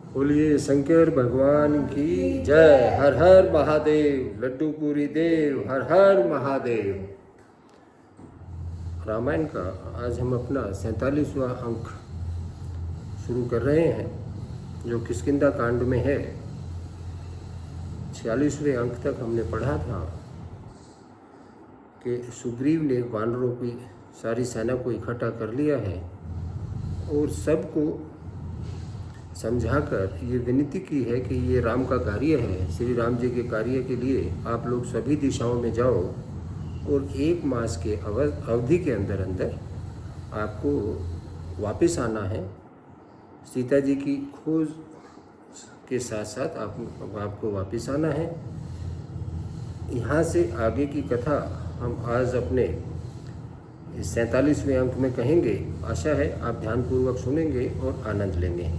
बोलिए शंकर भगवान की जय। हर हर महादेव। लड्डू पूरी देव। हर हर महादेव। रामायण का आज हम अपना 47वां अंक शुरू कर रहे हैं, जो किष्किंधा कांड में है। 46वें अंक तक हमने पढ़ा था कि सुग्रीव ने वानरों की सारी सेना को इकट्ठा कर लिया है और सबको समझाकर ये विनती की है कि ये राम का कार्य है, श्री राम जी के कार्य के लिए आप लोग सभी दिशाओं में जाओ और 1 मास के अवधि के अंदर अंदर आपको वापस आना है। सीता जी की खोज के साथ साथ आपको वापस आना है। यहाँ से आगे की कथा हम आज अपने 47वें अंक में कहेंगे। आशा है आप ध्यानपूर्वक सुनेंगे और आनंद लेंगे।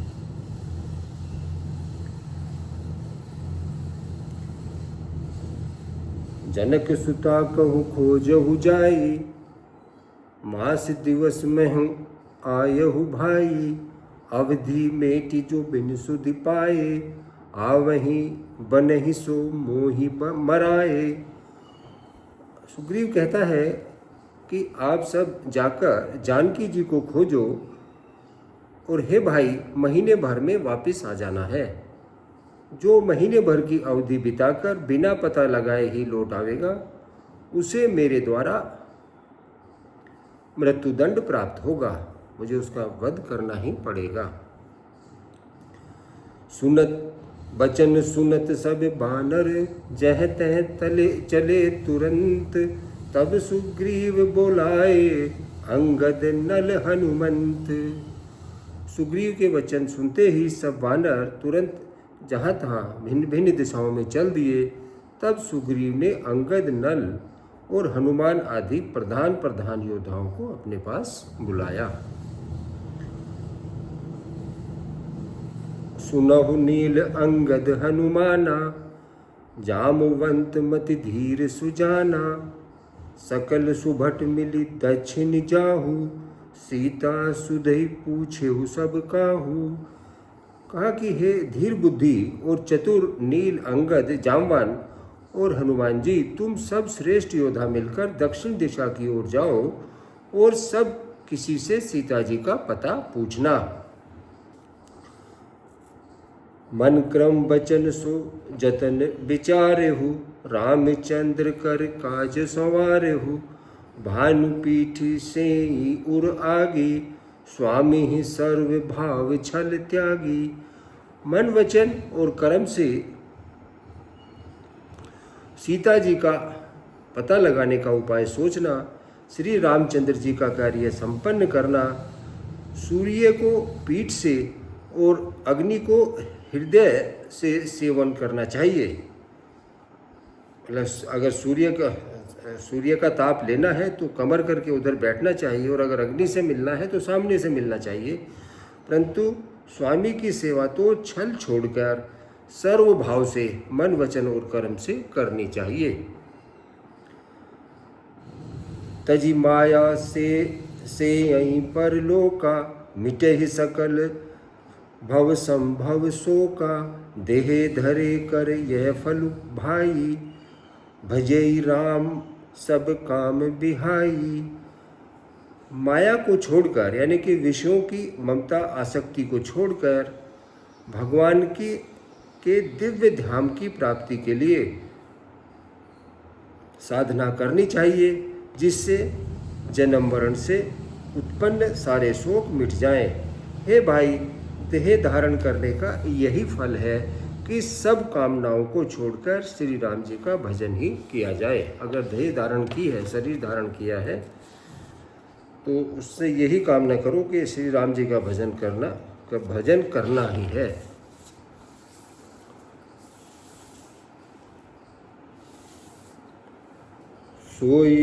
जनक सुता कहूँ खोजहु जाई, मास दिवस में हूँ आयहु भाई। अवधि मेटी जो बिन सुध पाए, आवहीं बनहि सो मोहि मराए। सुग्रीव कहता है कि आप सब जाकर जानकी जी को खोजो और हे भाई महीने भर में वापस आ जाना है। जो महीने भर की अवधि बिताकर बिना पता लगाए ही लौट आवेगा, उसे मेरे द्वारा मृत्युदंड प्राप्त होगा। मुझे उसका वध करना ही पड़ेगा। सुनत बचन सुनत सब बानर, जह तह तले चले तुरंत। तब सुग्रीव बोलाए अंगद नल हनुमंत। सुग्रीव के वचन सुनते ही सब वानर तुरंत जहाँ तहाँ भिन्न भिन्न दिशाओं में चल दिए। तब सुग्रीव ने अंगद, नल और हनुमान आदि प्रधान योद्धाओं को अपने पास बुलाया। सुनहु नील अंगद हनुमाना, जामवंत मति धीर सुजाना। सकल सुभट मिली दक्षिण जाहू, सीता सुधई पूछेहु सब काहू। कहा कि हे धीर बुद्धि और चतुर नील अंगद, जामवान और हनुमान जी, तुम सब श्रेष्ठ योद्धा मिलकर दक्षिण दिशा की ओर जाओ और सब किसी से सीता जी का पता पूछना। मन क्रम बचन सो जतन विचारेहु, रामचंद्र कर काज संवारेहु। भानु पीठी से उर आगी, स्वामी ही सर्व भाव छल त्यागी। मन वचन और कर्म से सीता जी का पता लगाने का उपाय सोचना, श्री रामचंद्र जी का कार्य संपन्न करना। सूर्य को पीठ से और अग्नि को हृदय से सेवन करना चाहिए। अगर सूर्य का ताप लेना है तो कमर करके उधर बैठना चाहिए, और अगर अग्नि से मिलना है तो सामने से मिलना चाहिए। परंतु स्वामी की सेवा तो छल छोड़कर सर्व भाव से मन वचन और कर्म से करनी चाहिए। तजी माया से यहीं पर लोका, मिटे ही सकल भव संभव शोका। देहे धरे कर यह फल भाई, भजई राम सब काम बिहाई। माया को छोड़कर यानी कि विषयों की ममता आसक्ति को छोड़कर भगवान के दिव्य धाम की प्राप्ति के लिए साधना करनी चाहिए, जिससे जन्म मरण से उत्पन्न सारे शोक मिट जाएं। हे भाई, देह धारण करने का यही फल है कि सब कामनाओं को छोड़कर श्री राम जी का भजन ही किया जाए। अगर देह धारण की है, शरीर धारण किया है, तो उससे यही कामना करो कि श्री राम जी का भजन करना ही है। सोई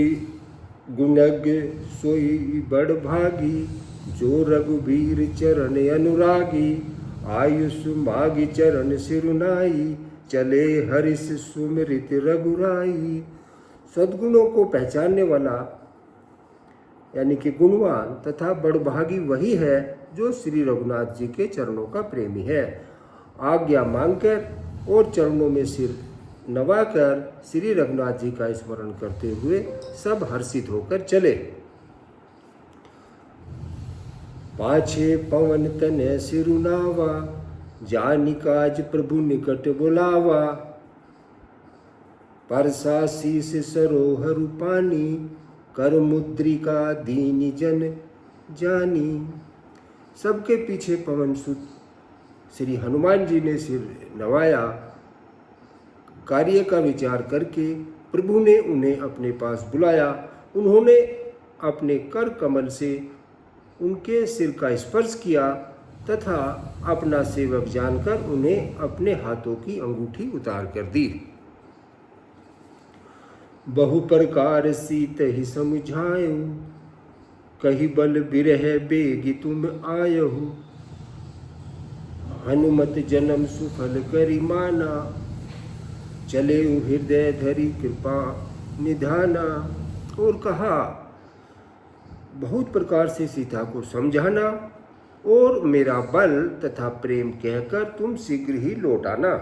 गुणज्ञ सोई बड़ भागी, जो रघुबीर चरण अनुरागी। आयुष मागी चरण सिरुनाई, चले हरिष सुमृत रघुराई। सद्गुणों को पहचानने वाला यानी कि गुणवान तथा बड़भागी वही है जो श्री रघुनाथ जी के चरणों का प्रेमी है। आज्ञा मांगकर और चरणों में सिर नवाकर श्री रघुनाथ जी का स्मरण करते हुए सब हर्षित होकर चले। पाछे पवन तने सिरुनावा, जानि काज प्रभु निकट बुलावा। परसा शीस सरोहरु पानी, कर मुद्रिका दीन जन जानी। सबके पीछे पवन सुत श्री हनुमान जी ने सिर नवाया। कार्य का विचार करके प्रभु ने उन्हें अपने पास बुलाया। उन्होंने अपने कर कमल से उनके सिर का स्पर्श किया तथा अपना सेवक जानकर उन्हें अपने हाथों की अंगूठी उतार कर दी। बहु प्रकार सीत ही समझायो, कही बल बिरह बेगी तुम आयहु। हनुमत जन्म सुफल करी माना, चले हृदय धरी कृपा निधाना। और कहा, बहुत प्रकार से सीता को समझाना और मेरा बल तथा प्रेम कहकर तुम शीघ्र ही लौट आना।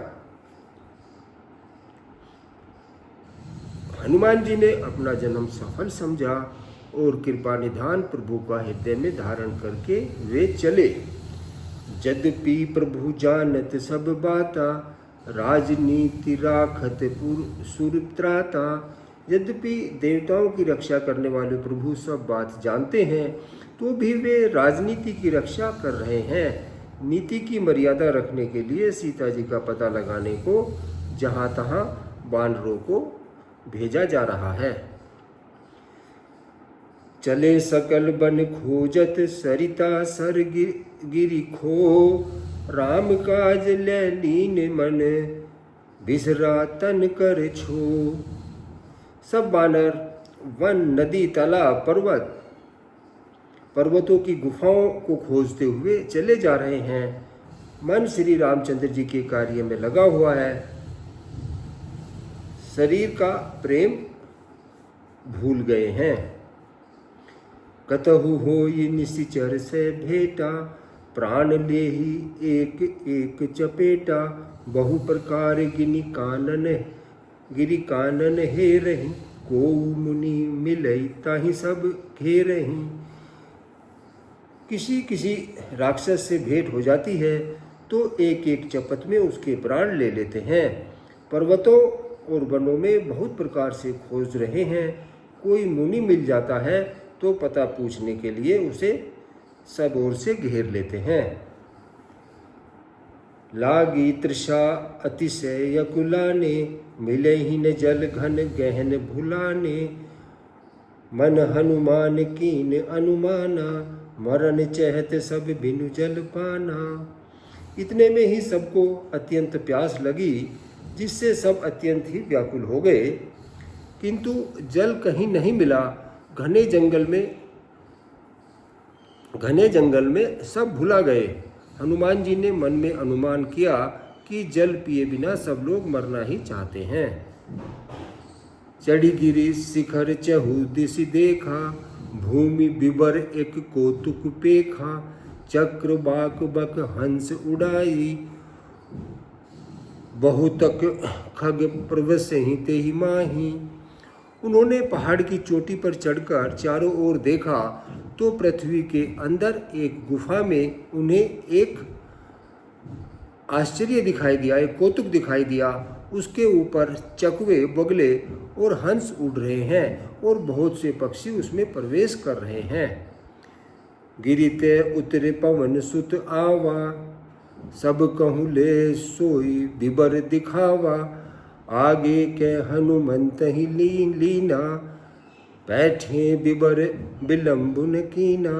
हनुमान जी ने अपना जन्म सफल समझा और कृपा निधान प्रभु का हृदय में धारण करके वे चले। यद्यपि प्रभु जानत सब बाता, राजनीति राखत सुरत्राता। यद्यपि देवताओं की रक्षा करने वाले प्रभु सब बात जानते हैं, तो भी वे राजनीति की रक्षा कर रहे हैं। नीति की मर्यादा रखने के लिए सीता जी का पता लगाने को जहाँ तहाँ वानरों को भेजा जा रहा है। चले सकल बन खोजत, सरिता सर गिरि खो। राम काज ले लीन मन, बिसरा तन कर छो। सब वानर वन, नदी, तालाब, पर्वतों की गुफाओं को खोजते हुए चले जा रहे हैं। मन श्री रामचंद्र जी के कार्य में लगा हुआ है। शरीर का प्रेम भूल गए हैं। कतहु होई निशिचर से भेटा, प्राण लेहि एक एक चपेटा। बहु प्रकार गिरि कानन हे रही, को मुनि मिलई ताहि सब घेरही। किसी किसी राक्षस से भेंट हो जाती है तो एक एक चपत में उसके प्राण ले लेते हैं। पर्वतों और वनों में बहुत प्रकार से खोज रहे हैं। कोई मुनि मिल जाता है तो पता पूछने के लिए उसे सब ओर से घेर लेते हैं। लागी तृषा अतिशय कुलाने, मिले ही न जल घन गहन भुलाने। मन हनुमान कीन अनुमाना, मरण चहत सब बिनु जल पाना। इतने में ही सबको अत्यंत प्यास लगी, जिससे सब अत्यंत ही व्याकुल हो गए, किंतु जल कहीं नहीं मिला। घने जंगल में सब भुला गए। हनुमान जी ने मन में अनुमान किया कि जल पिए बिना सब लोग मरना ही चाहते हैं। चढ़ी गिरी शिखर चहु दिशि देखा, भूमि बिबर एक कौतुक पेखा। चक्र बाक बक हंस उड़ाई, बहुतक खग प्रवसहि तेहि माही। उन्होंने पहाड़ की चोटी पर चढ़कर चारों ओर देखा तो पृथ्वी के अंदर एक गुफा में उन्हें एक आश्चर्य दिखाई दिया, एक कौतुक दिखाई दिया। उसके ऊपर चकवे, बगले और हंस उड़ रहे हैं और बहुत से पक्षी उसमें प्रवेश कर रहे हैं। गिरिते उतरे पवन सुत आवा, सब कहूँ ले सोई बिबर दिखावा। आगे के हनुमंत ही लीना, बैठे बिबर विलंबुन कीना।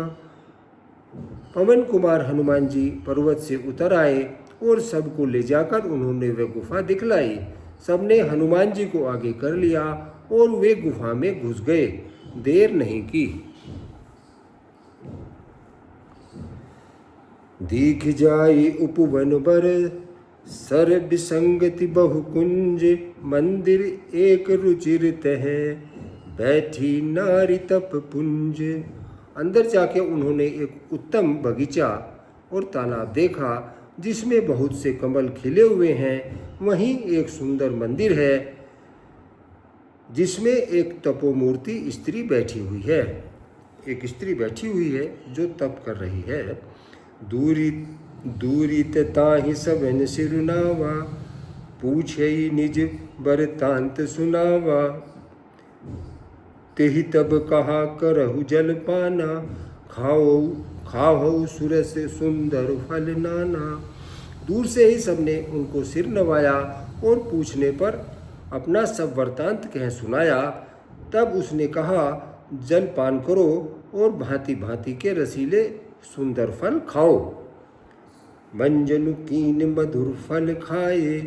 पवन कुमार हनुमान जी पर्वत से उतर आए और सबको ले जाकर उन्होंने वे गुफा दिखलाई। सबने हनुमान जी को आगे कर लिया और वे गुफा में घुस गए। देर नहीं की। दीख जाई उपवन बर, सर विसंगति बहु कुंज। मंदिर एक रुचिर तह, बैठी नारी तप पुंज। अंदर जाके उन्होंने एक उत्तम बगीचा और तालाब देखा। जिसमें बहुत से कमल खिले हुए हैं। वहीं एक सुंदर मंदिर है जिसमें एक तपोमूर्ति स्त्री बैठी हुई है। एक स्त्री बैठी हुई है जो तप कर रही है। दूरी दूरी ताहि सबन सिरुनावा, पूछे निज बरतांत सुनावा। तेहि तब कहा करहु जल पाना, खाओ खाओ सुरस सुंदर फल नाना। दूर से ही सबने उनको सिर नवाया और पूछने पर अपना सब वृतांत कह सुनाया। तब उसने कहा, जल पान करो और भांति भांति के रसीले सुंदर फल खाओ। मंजनु कीन मधुर फल खाए,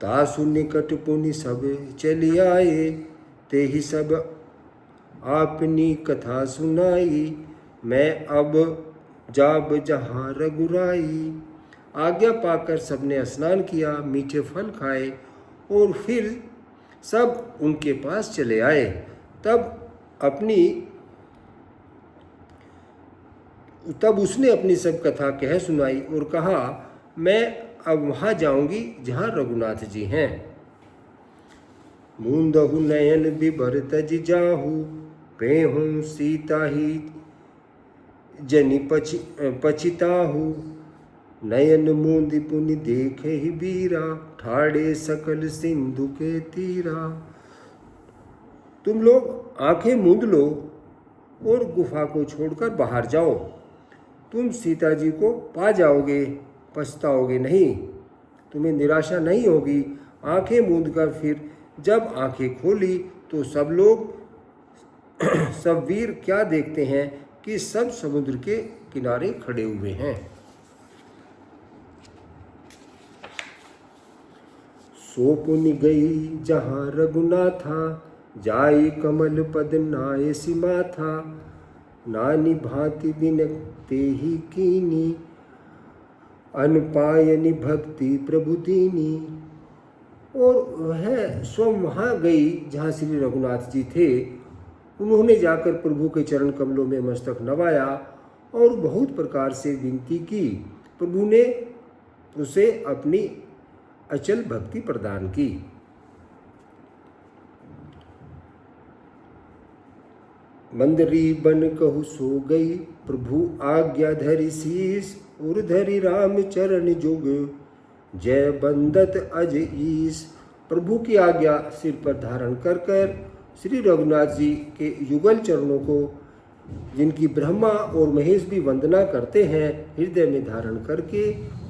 तासु निकट पुनि सब चली आए। ते ही सब आपनी कथा सुनाई, मैं अब जाब जहाँ रघुराई। आज्ञा पाकर सबने स्नान किया, मीठे फल खाए और फिर सब उनके पास चले आए। तब उसने अपनी सब कथा कह सुनाई और कहा, मैं अब वहाँ जाऊंगी जहाँ रघुनाथ जी हैं। मूंदहु नयन बिबर तज जाहू, पेहूं सीता ही जनि पछिताहू। नयन मूंद पुनि देखे ही बीरा, ठाड़े सकल सिंधु के तीरा। तुम लोग आंखें मूंद लो और गुफा को छोड़कर बाहर जाओ। तुम सीता जी को पा जाओगे, पछताओगे नहीं, तुम्हें निराशा नहीं होगी। आंखें मूंदकर फिर जब आंखें खोली तो सब लोग सब वीर क्या देखते हैं कि सब समुद्र के किनारे खड़े हुए हैं। सो पुनि गई जहाँ रघुनाथा, जाई कमल पद नाय सीमा था। नानी भांति बिनते ही कीनी, अनपायनि भक्ति प्रभु दीनी। और वह स्वयं वहाँ गई जहाँ श्री रघुनाथ जी थे। उन्होंने जाकर प्रभु के चरण कमलों में मस्तक नवाया और बहुत प्रकार से विनती की। प्रभु ने उसे अपनी अचल भक्ति प्रदान की। मंदरी बन कहु सो गई, प्रभु आज्ञा धरि शीस। उर धरि राम चरण जुग, जय बंदत अज ईस। प्रभु की आज्ञा सिर पर धारण कर कर श्री रघुनाथ जी के युगल चरणों को, जिनकी ब्रह्मा और महेश भी वंदना करते हैं, हृदय में धारण करके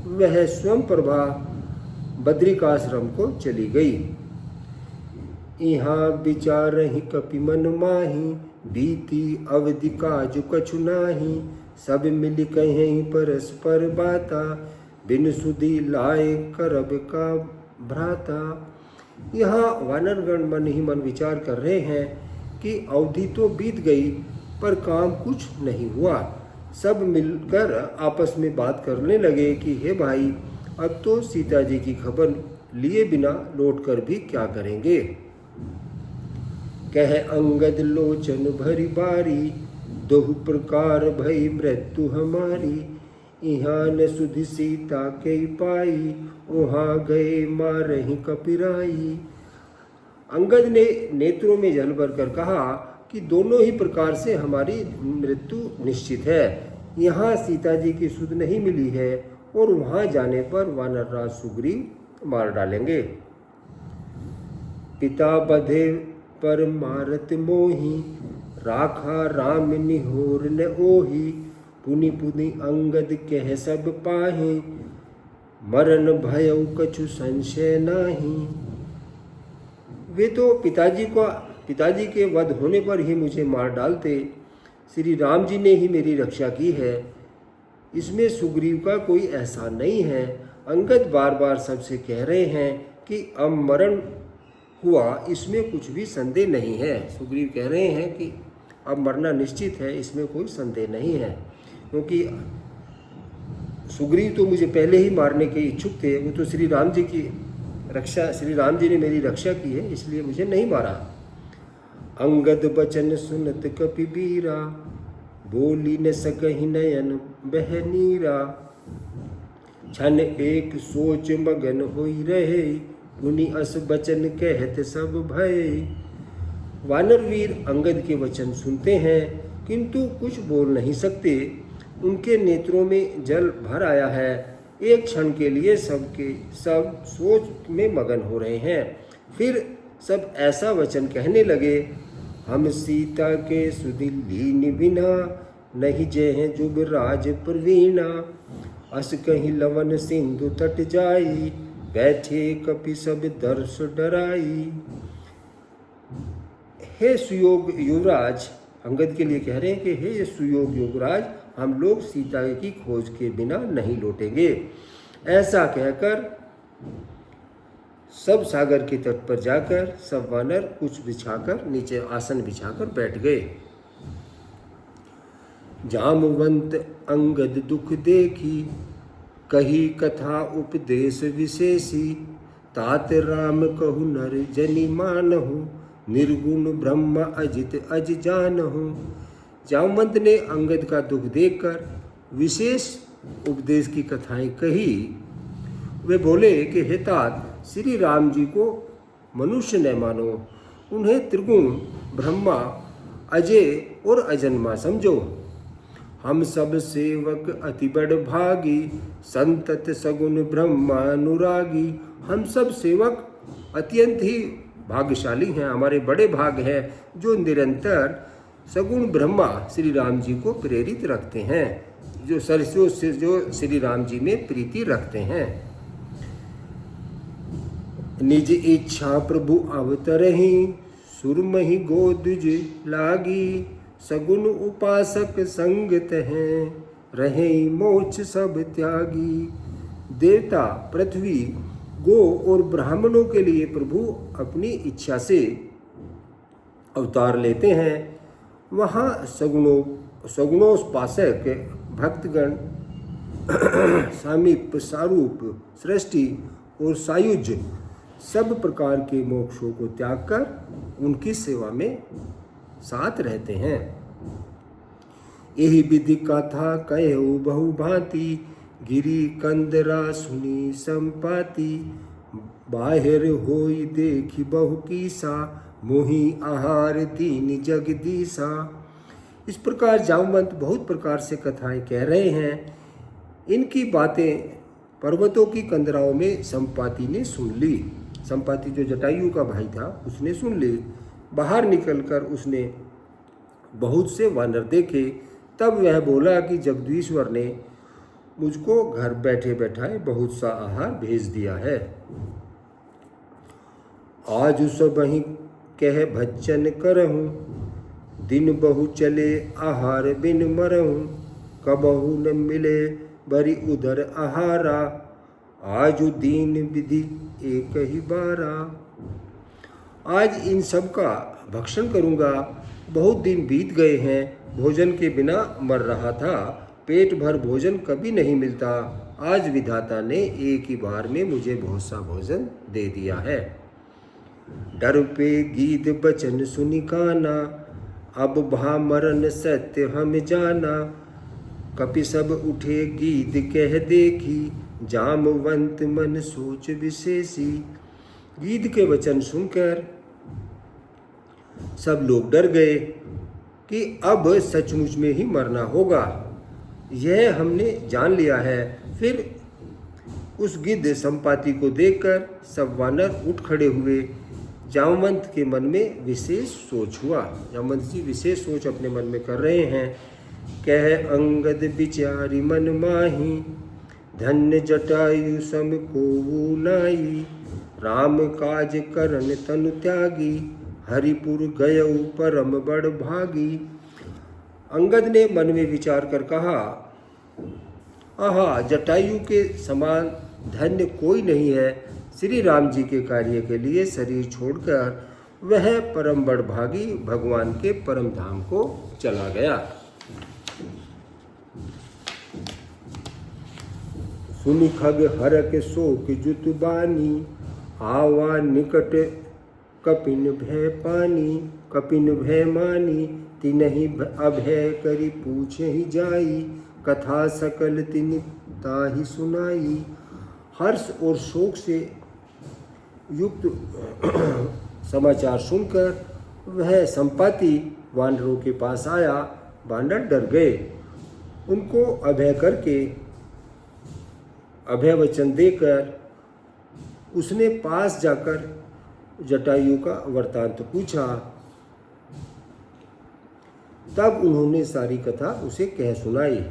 वह स्वयं प्रभा बद्रिकाश्रम को चली गई। यहाँ विचार ही कपि मन माही, बीती अवधि काजु कछु नाही। सब मिल कहीं परस्पर बाता, बिन सुधी लाए करब का भ्राता। यहाँ वानरगण मन ही मन विचार कर रहे हैं कि अवधि तो बीत गई पर काम कुछ नहीं हुआ। सब मिलकर आपस में बात करने लगे कि हे भाई, अब तो सीता जी की खबर लिए बिना लौटकर भी क्या करेंगे। कह अंगद लोचन भरी बारी, दोहु प्रकार भई मृत्यु हमारी। यहाँ न सुधि सीता के पाई, वहाँ गए मारही कपिराई। अंगद ने नेत्रों में जल भरकर कहा कि दोनों ही प्रकार से हमारी मृत्यु निश्चित है। यहाँ सीता जी की सुध नहीं मिली है और वहाँ जाने पर वानरराज सुग्रीव मार डालेंगे। पिता बधे पर मारत मोही, राखा राम निहोर न ओही। पुनि पुनि अंगद कह सब पाहि, मरण भयउ कछु संशय नाही। वे तो पिताजी के वध होने पर ही मुझे मार डालते। श्री राम जी ने ही मेरी रक्षा की है, इसमें सुग्रीव का कोई एहसान नहीं है। अंगद बार बार सबसे कह रहे हैं कि अब मरण हुआ, इसमें कुछ भी संदेह नहीं है। सुग्रीव कह रहे हैं कि अब मरना निश्चित है, इसमें कोई संदेह नहीं है, क्योंकि सुग्रीव तो मुझे पहले ही मारने के इच्छुक थे। वो तो श्री राम जी की रक्षा, श्री राम जी ने मेरी रक्षा की है, इसलिए मुझे नहीं मारा। अंगद बचन सुनत कपि बीरा, बोली न सकहि नयन बह नीरा। क्षण एक सोच मगन होई रहे, पुनि अस बचन कहत सब भय। वानर वीर अंगद के वचन सुनते हैं किंतु कुछ बोल नहीं सकते। उनके नेत्रों में जल भर आया है। एक क्षण के लिए सब सोच में मगन हो रहे हैं। फिर सब ऐसा वचन कहने लगे, हम सीता के सुदिल्लीन बिना, नहीं जय हैं जुबराज प्रवीणा। अस कहीं लवन सिंधु तट जाई, बैठे कपि सब दर्श डराई। हे सुयोग युवराज, अंगद के लिए कह रहे हैं कि हे सुयोग युवराज, हम लोग सीता की खोज के बिना नहीं लौटेंगे। ऐसा कहकर सब सागर के तट पर जाकर सब वानर कुछ बिछाकर नीचे आसन बिछाकर बैठ गए। जामवंत अंगद दुख देखी, कही कथा उपदेश विशेषी। तात राम कहु नर जनि मानहु, निर्गुण ब्रह्म अजित अज जानहु। जामवंत ने अंगद का दुख देखकर विशेष उपदेश की कथाएं कही। वे बोले कि हे तात, श्री राम जी को मनुष्य न मानो, उन्हें त्रिगुण ब्रह्मा अजय और अजन्मा समझो। हम सब सेवक अति बड़ भागी, संतत सगुण ब्रह्मानुरागी। हम सब सेवक अत्यंत ही भाग्यशाली हैं, हमारे बड़े भाग हैं जो निरंतर सगुण ब्रह्मा श्री राम जी को प्रेरित रखते हैं, जो सरसों से जो श्री राम जी में प्रीति रखते हैं। निज इच्छा प्रभु अवतरहि, सुरमहि गोदुज लागी। सगुन उपासक संगत हैं, रहे मोक्ष सब त्यागी। देवता, पृथ्वी, गो और ब्राह्मणों के लिए प्रभु अपनी इच्छा से अवतार लेते हैं। वहाँ सगुणोपासक भक्तगण सामीप्य, सारूप, सृष्टि और सायुज्य सब प्रकार के मोक्षों को त्याग कर उनकी सेवा में साथ रहते हैं। यही विधि कथा कहो बहु भांति, गिरी कंदरा सुनी संपाति। बाहिर होई देखी बहु कीसा, मोहि आहार दीन जगदीसा। इस प्रकार जामवंत बहुत प्रकार से कथाएं कह रहे हैं। इनकी बातें पर्वतों की कंदराओं में संपाति ने सुन ली। संपाति जो जटायु का भाई था उसने सुन ली। बाहर निकलकर उसने बहुत से वानर देखे। तब वह बोला कि जगदीश्वर ने मुझको घर बैठे बैठाए बहुत सा आहार भेज दिया है। आज सबहि कह भच्चन करहूँ, दिन बहु चले आहार बिन मरहूँ। कबहु न मिले बरी उदर आहारा, आजु दीन विधि एक ही बारा। आज इन सब का भक्षण करूँगा। बहुत दिन बीत गए हैं, भोजन के बिना मर रहा था। पेट भर भोजन कभी नहीं मिलता। आज विधाता ने एक ही बार में मुझे बहुत सा भोजन दे दिया है। डर पे गीत बचन सुनि काना, अब भा मरन सत्य हम जाना। कपि सब उठे गीत कह देखी, जामवंत मन सोच विशेषी। गीत के वचन सुनकर सब लोग डर गए कि अब सचमुच में ही मरना होगा, यह हमने जान लिया है। फिर उस गिद्ध संपाति को देखकर सब वानर उठ खड़े हुए। जामवंत के मन में विशेष सोच हुआ। जामवंत जी विशेष सोच अपने मन में कर रहे हैं। कह अंगद विचारी मन माही, धन्य जटायु सम कोउ नाई। राम काज करन तनु त्यागी, हरिपुर गयउ परम बड़ भागी। अंगद ने मन में विचार कर कहा, आहा, जटायु के समान धन्य कोई नहीं है। श्री राम जी के कार्य के लिए शरीर छोड़कर वह परम बड़ भागी भगवान के परम धाम को चला गया। सुनि खग हरक शोक जुत बानी, आवा निकट कपिन भय पानी। कपिन भय मानी, तिनहि अभय करि पूछहि जाई। कथा सकल तिनि ताहि सुनाई। हर्ष और शोक से युक्त समाचार सुनकर वह संपाति वानरों के पास आया। वानर डर गए। उनको अभय करके अभय वचन देकर उसने पास जाकर जटायु का वृत्तांत पूछा। तब उन्होंने सारी कथा उसे कह सुनाई।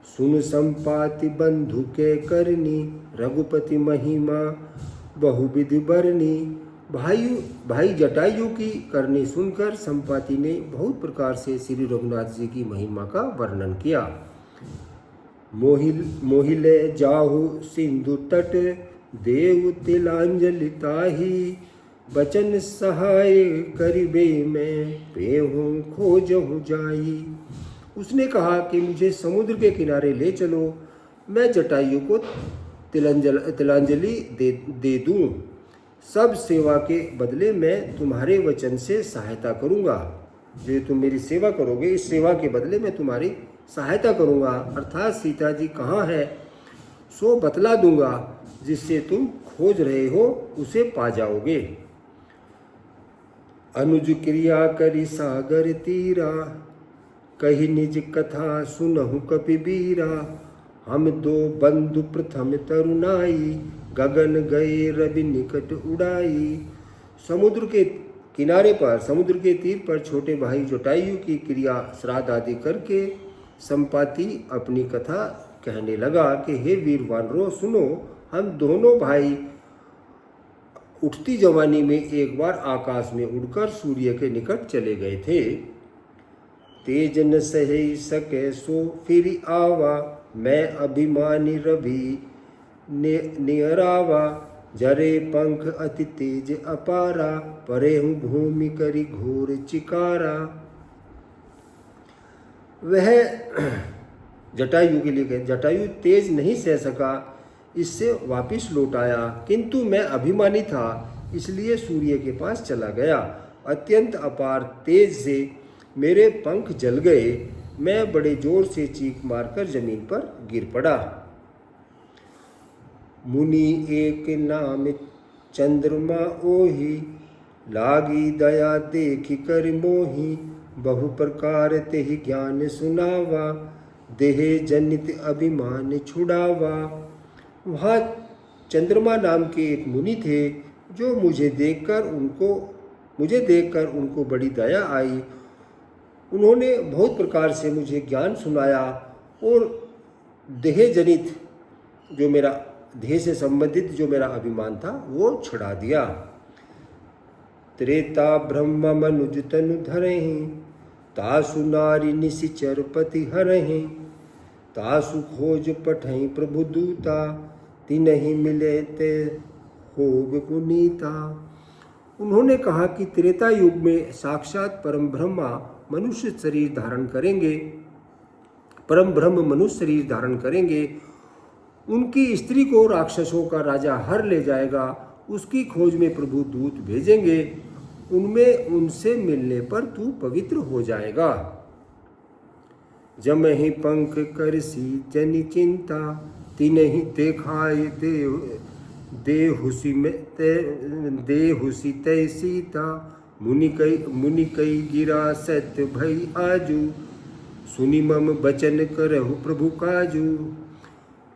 सुन संपाति बंधु के करनी, रघुपति महिमा बहुविधि बरनी। भाई जटायु की करनी सुनकर संपाति ने बहुत प्रकार से श्री रघुनाथ जी की महिमा का वर्णन किया। मोहिले जाहु सिंधु तट, देव तिलांजलि ताही। बचन सहाय करिबे मैं, पेहूं खोजहूं जाई। उसने कहा कि मुझे समुद्र के किनारे ले चलो, मैं जटायु को तिलांजलि दे दूं। सब सेवा के बदले मैं तुम्हारे वचन से सहायता करूंगा। जो तुम मेरी सेवा करोगे, इस सेवा के बदले मैं तुम्हारी सहायता करूंगा। अर्थात सीता जी कहाँ है सो बतला दूंगा, जिससे तुम खोज रहे हो उसे पा जाओगे। अनुज क्रिया करी सागर तीरा, कही निज कथा सुनहु कपिबीरा। हम दो बंधु प्रथम तरुणाई, गगन गए रवि निकट उड़ाई। समुद्र के किनारे पर, समुद्र के तीर पर छोटे भाई जटायु की क्रिया श्राद्ध आदि करके संपाति अपनी कथा कहने लगा कि हे वीर वानरों सुनो, हम दोनों भाई उठती जवानी में एक बार आकाश में उड़कर सूर्य के निकट चले गए थे। तेज न सह सके सो फिर आवा, मैं अभिमानी रवि नियरावा। जरे पंख अति तेज अपारा, परे हूँ भूमि करी घोर चिकारा। वह जटायु के लिए कहे, जटायु तेज नहीं सह सका, इससे वापिस लौट आया, किंतु मैं अभिमानी था इसलिए सूर्य के पास चला गया। अत्यंत अपार तेज से मेरे पंख जल गए, मैं बड़े जोर से चीख मारकर जमीन पर गिर पड़ा। मुनि एक नाम चंद्रमा ओही, लागी दया देखी कर मोही। बहु प्रकार तेहि ज्ञान सुनावा, देह जनित अभिमान छुड़ावा। वहाँ चंद्रमा नाम के एक मुनि थे, जो मुझे देखकर उनको बड़ी दया आई। उन्होंने बहुत प्रकार से मुझे ज्ञान सुनाया और देह जनित जो मेरा देह से संबंधित जो मेरा अभिमान था वो छुड़ा दिया। त्रेता ब्रह्म मनुज तनु धरहि, तासु नारी निशिचर पति हरहि। तासु खोज पठहि प्रभु दूता, तिनहि मिले ते होग पुनीता। उन्होंने कहा कि त्रेता युग में साक्षात परम ब्रह्मा मनुष्य शरीर धारण करेंगे, परम ब्रह्म मनुष्य शरीर धारण करेंगे। उनकी स्त्री को राक्षसों का राजा हर ले जाएगा, उसकी खोज में प्रभु दूत भेजेंगे, उनमें उनसे मिलने पर तू पवित्र हो जाएगा। जमहि पंख करसी जनि चिंता, तिनहि देखाय देहुसी तय सीता। मुनि कई गिरा सत्य भई आजू, सुनि मम बचन करहु प्रभु काजू।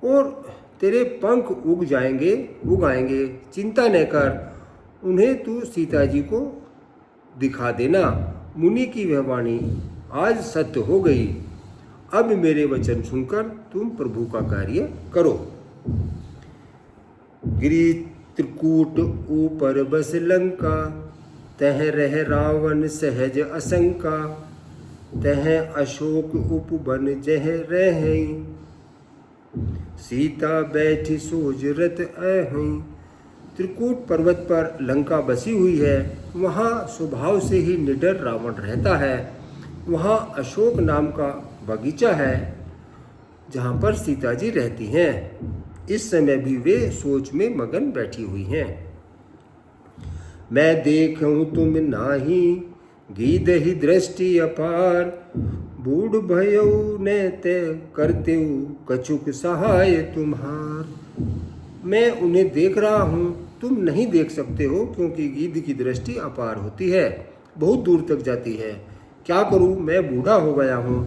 और तेरे पंख उग आएंगे, चिंता न कर, उन्हें तू सीता जी को दिखा देना। मुनि की वह वाणी आज सत्य हो गई। अब मेरे वचन सुनकर तुम प्रभु का कार्य करो। गिरि त्रिकूट ऊपर बस लंका, तह रह रावण सहज असंका। तह अशोक उपवन जह रहै, सीता बैठी सोज रथ अहै। त्रिकूट पर्वत पर लंका बसी हुई है, वहाँ स्वभाव से ही निडर रावण रहता है। वहाँ अशोक नाम का बगीचा है जहाँ पर सीता जी रहती हैं। इस समय भी वे सोच में मगन बैठी हुई हैं। मैं देखूं तुम नाही, गीधहि दृष्टि अपार। बूढ़ भयऊ ने ते करते कछुक सहाय तुम्हार। मैं उन्हें देख रहा हूँ, तुम नहीं देख सकते हो, क्योंकि गिद्ध की दृष्टि अपार होती है, बहुत दूर तक जाती है। क्या करूँ, मैं बूढ़ा हो गया हूँ,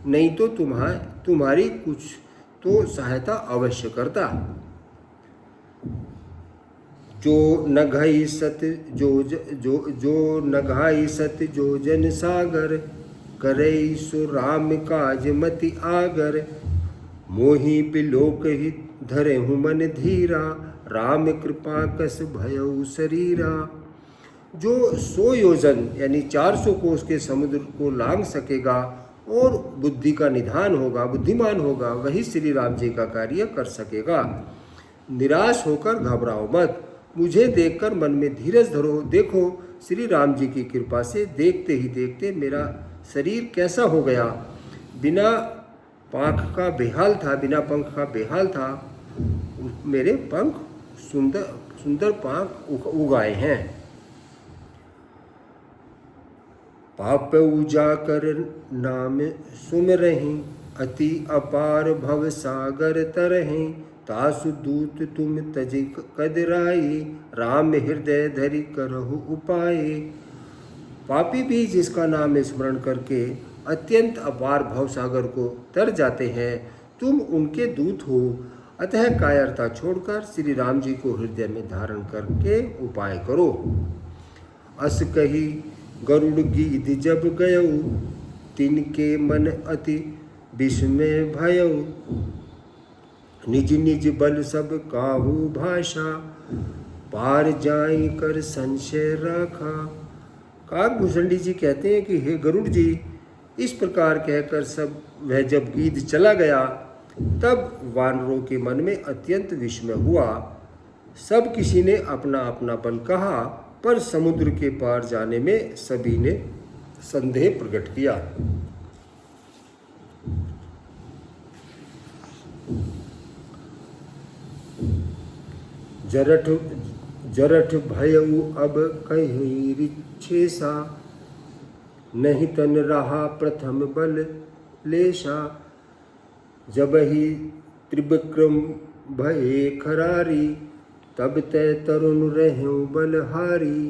नहीं तो तुम्हारी कुछ तो सहायता अवश्य करता। जो नघाई सत जो नघाई सत जो जन सागर, करई सो राम काज मति आगर। मोहि बिलोक ही धरे हूँ मन धीरा, राम कृपा कस भयउ शरीरा। जो 100 योजन यानी 400 कोस के समुद्र को लांघ सकेगा और बुद्धि का निधान होगा, बुद्धिमान होगा, वही श्री राम जी का कार्य कर सकेगा। निराश होकर घबराओ मत, मुझे देखकर मन में धीरज धरो। देखो श्री राम जी की कृपा से देखते ही देखते मेरा शरीर कैसा हो गया। बिना पंख का बेहाल था, मेरे पंख सुंदर पंख उगाए हैं। पाप उजाकर नाम सुमरहि, अति अपार भव सागर तरहि। तासु दूत तुम तज कदराई, राम हृदय धरि करहु उपाय। पापी भी जिसका नाम स्मरण करके अत्यंत अपार भव सागर को तर जाते हैं, तुम उनके दूत हो। अतः कायरता छोड़कर श्री राम जी को हृदय में धारण करके उपाय करो। अस कही गरुड़ गीध जब गयऊ, तिनके मन अति विस्मय भयऊ। निज निज बल सब काहू भाषा, पार जाई कर संशय राखा। काकभूषणी जी कहते हैं कि हे गरुड़ जी, इस प्रकार कहकर सब वह जब गीध चला गया, तब वानरों के मन में अत्यंत विस्मय हुआ। सब किसी ने अपना अपना बल कहा, पर समुद्र के पार जाने में सभी ने संदेह प्रकट किया। जरठ भयऊ अब कहीं रिच्छेसा, नहीं तन रहा प्रथम बल लेशा। जब ही त्रिविक्रम भये खरारी, तब तय तरुण रहो बलहारी।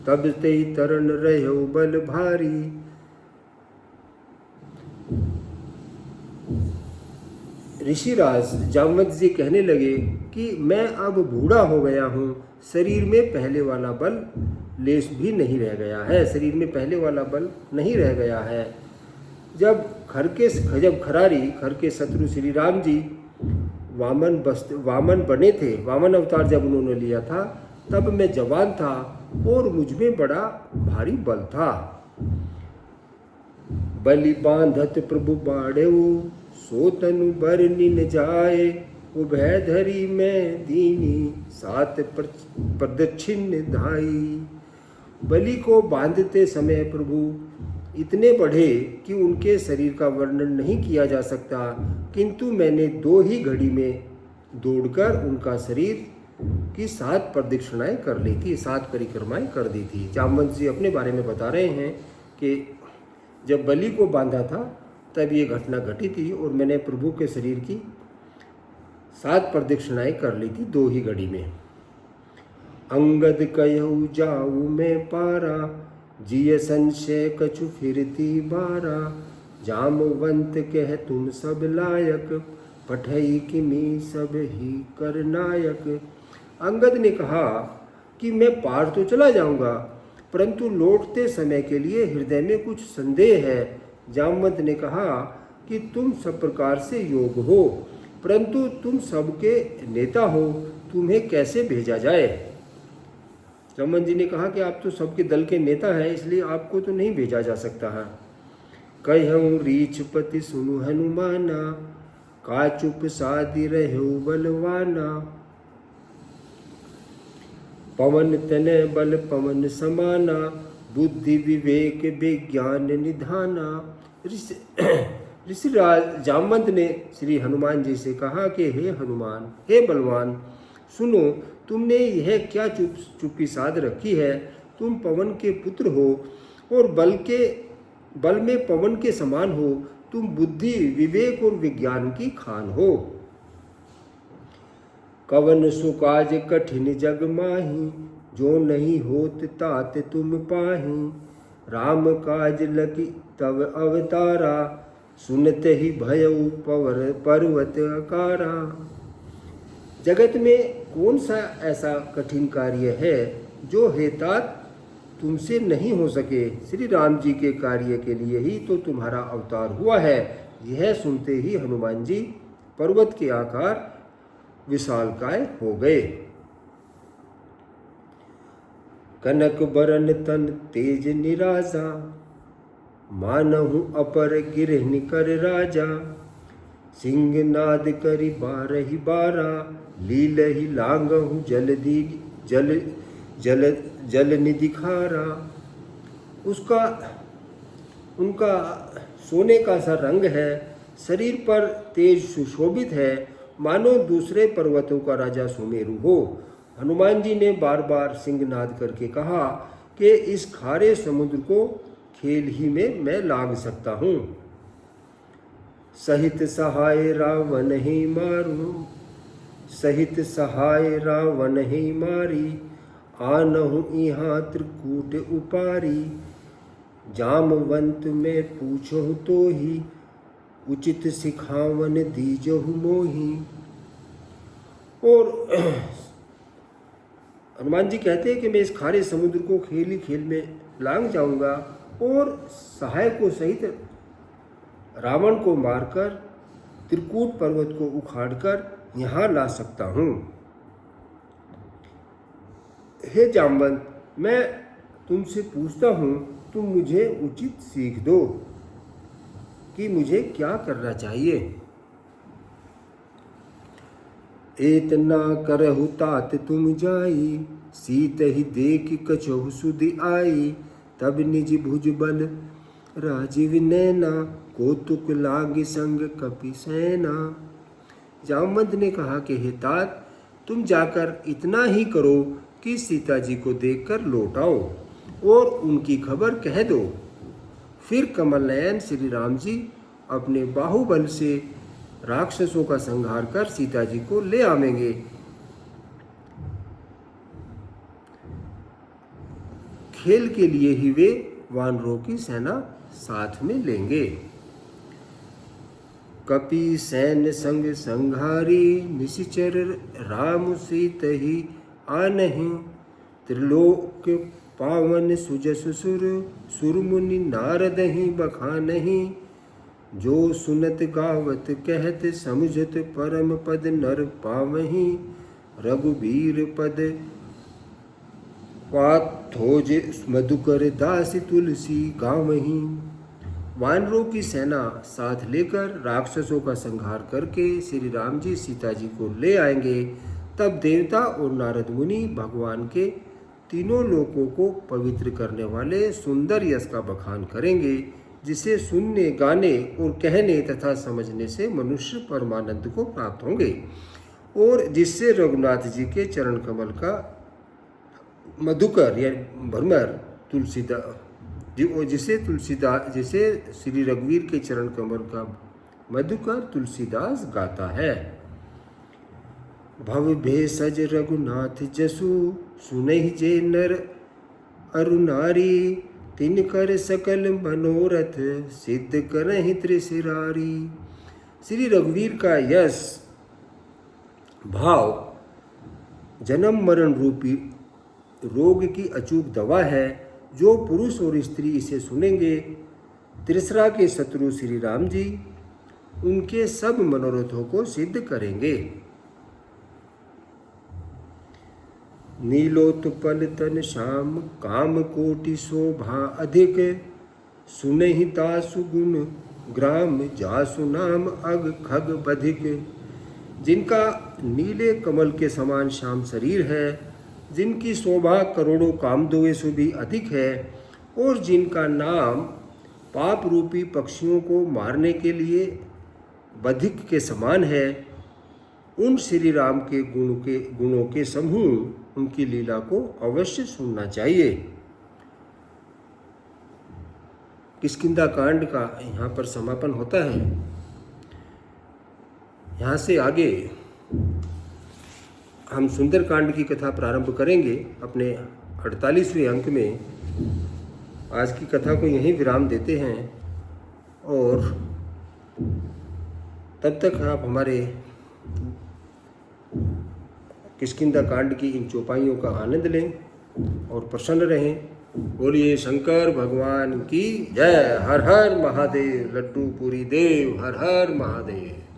तब तय तरुण रहो बल भारी। ऋषिराज जामवंत जी कहने लगे कि मैं अब बूढ़ा हो गया हूँ, शरीर में पहले वाला बल लेश भी नहीं रह गया है, शरीर में पहले वाला बल नहीं रह गया है। जब खरारी खर के शत्रु श्री राम जी वामन बने थे, वामन अवतार जब उन्होंने लिया था, तब मैं जवान था और मुझ में बड़ा भारी बल था। बलि बांधत प्रभु बाढ़ेऊ, सो तनु बरनि न जाए। उभय धरी में दीनी, सात प्रदक्षिण धाई। बलि को बांधते समय प्रभु इतने बढ़े कि उनके शरीर का वर्णन नहीं किया जा सकता, किंतु मैंने 2 ही घड़ी में दौड़कर उनका शरीर की 7 प्रदक्षिणाएं कर ली थी, 7 परिक्रमाएं कर दी थी। जामवंत जी अपने बारे में बता रहे हैं कि जब बलि को बांधा था तब ये घटना घटी थी और मैंने प्रभु के शरीर की 7 प्रदक्षिणाएं कर ली थी 2 ही घड़ी में। अंगद कहऊ जाऊ मैं पारा, जिय संशय कछु फिरती बारा। जामवंत कह तुम सब लायक, पठई किमी सब ही कर नायक। अंगद ने कहा कि मैं पार तो चला जाऊंगा, परंतु लौटते समय के लिए हृदय में कुछ संदेह है। जामवंत ने कहा कि तुम सब प्रकार से योग्य हो, परंतु तुम सबके नेता हो, तुम्हें कैसे भेजा जाए। जामवंत जी ने कहा कि आप तो सबके दल के नेता हैं, इसलिए आपको तो नहीं भेजा जा सकता है। कहूँ रीछपति सुनु हनुमाना, का चुप सादि रहो बलवाना। पवन तने बल पवन समाना, बुद्धि विवेक विज्ञान निधाना। ऋषिराज जामवंत ने श्री हनुमान जी से कहा कि हे हनुमान, हे बलवान, सुनो, तुमने यह क्या चुप्पी साध रखी है। तुम पवन के पुत्र हो और बल के बल में पवन के समान हो, तुम बुद्धि विवेक और विज्ञान की खान हो। कवन सुकाज कठिन जग माही, जो नहीं होत तात तुम पाही। राम काज लगी तव अवतारा, सुनत ही भयउ पवर पर्वत आकारा। जगत में कौन सा ऐसा कठिन कार्य है जो हेतात तुमसे नहीं हो सके। श्री राम जी के कार्य के लिए ही तो तुम्हारा अवतार हुआ है। यह सुनते ही हनुमान जी पर्वत के आकार विशालकाय हो गए। कनक बरन तन तेज निराजा, मानहु अपर गिरह कर राजा। सिंह नाद करि बारहि बारा, लीलहि लांगहु जलधि जल जल जल निधि खारा। उनका सोने का सा रंग है, शरीर पर तेज सुशोभित है, मानो दूसरे पर्वतों का राजा सुमेरु हो। हनुमान जी ने बार बार सिंहनाद करके कहा कि इस खारे समुद्र को खेल ही में मैं लांग सकता हूँ। सहित सहाय रावण ही मारू, सहित सहाय रावण ही मारी। आनहु यहाँ त्रिकूट उपारी, जामवंत में पूछहु तो ही। उचित सिखावन दीजहु मोही। और हनुमान जी कहते हैं कि मैं इस खारे समुद्र को खेल ही खेल में लांग जाऊंगा और सहायक को सहित रावण को मारकर त्रिकूट पर्वत को उखाड़कर यहाँ ला सकता हूँ। हे जामवंत, मैं तुमसे पूछता हूँ, तुम मुझे उचित सीख दो कि मुझे क्या करना चाहिए। एतना करहु तात तुम जाई, सीत ही देख कछहु सुधि आई। तब निज भुज बल राजीव नैना, कौतुक लाग संग कपि सेना। जामवंत ने कहा कि हे तात, तुम जाकर इतना ही करो कि सीता जी को देखकर लौट आओ और उनकी खबर कह दो। फिर कमल नयन श्री राम जी अपने बाहुबल से राक्षसों का संहार कर सीता जी को ले आवेंगे। खेल के लिए ही वे वानरों की सेना साथ में लेंगे। कपि सैन्य संग संघारी, निशिचर राम सीत ही आनहि। त्रिलोक पावन सुजस सुर, सुरमुनि नारद ही बखानहि। जो सुनत गावत कहत, समझत परम पद नर पावहि। रघुबीर पद पाथोज मधुकर दास तुलसी गावहि। वानरों की सेना साथ लेकर राक्षसों का संहार करके श्री राम जी सीता जी को ले आएंगे। तब देवता और नारद मुनि भगवान के तीनों लोकों को पवित्र करने वाले सुंदर यश का बखान करेंगे, जिसे सुनने, गाने और कहने तथा समझने से मनुष्य परमानंद को प्राप्त होंगे और जिससे रघुनाथ जी के चरण कमल का मधुकर या भ्रमर जिसे श्री रघुवीर के चरण कमल का मधुकर तुलसीदास गाता है। भव भेषज रघुनाथ जसु, सुनहि जे नर अरु नारी। तिनकर सकल मनोरथ, सिद्ध करहि त्रिशिरारी। श्री रघुवीर का यश भाव जन्म मरण रूपी रोग की अचूक दवा है। जो पुरुष और स्त्री इसे सुनेंगे, त्रिसरा के शत्रु श्री राम जी उनके सब मनोरथों को सिद्ध करेंगे। नीलोत्पल तन श्याम, काम कोटि शोभा अधिक। सुनहि तासु गुण ग्राम, जासु नाम अग खग बधिक। जिनका नीले कमल के समान श्याम शरीर है, जिनकी शोभा करोड़ों कामधुए से भी अधिक है और जिनका नाम पाप रूपी पक्षियों को मारने के लिए बधिक के समान है, उन श्री राम के गुणों के समूह उनकी लीला को अवश्य सुनना चाहिए। किष्किंधा कांड का यहाँ पर समापन होता है। यहाँ से आगे हम सुंदर कांड की कथा प्रारंभ करेंगे अपने 48वें अंक में। आज की कथा को यहीं विराम देते हैं और तब तक आप हमारे किष्किंधा कांड की इन चौपाइयों का आनंद लें और प्रसन्न रहें। बोलिए शंकर भगवान की जय। हर हर महादेव। लड्डू पूरी देव। हर हर महादेव।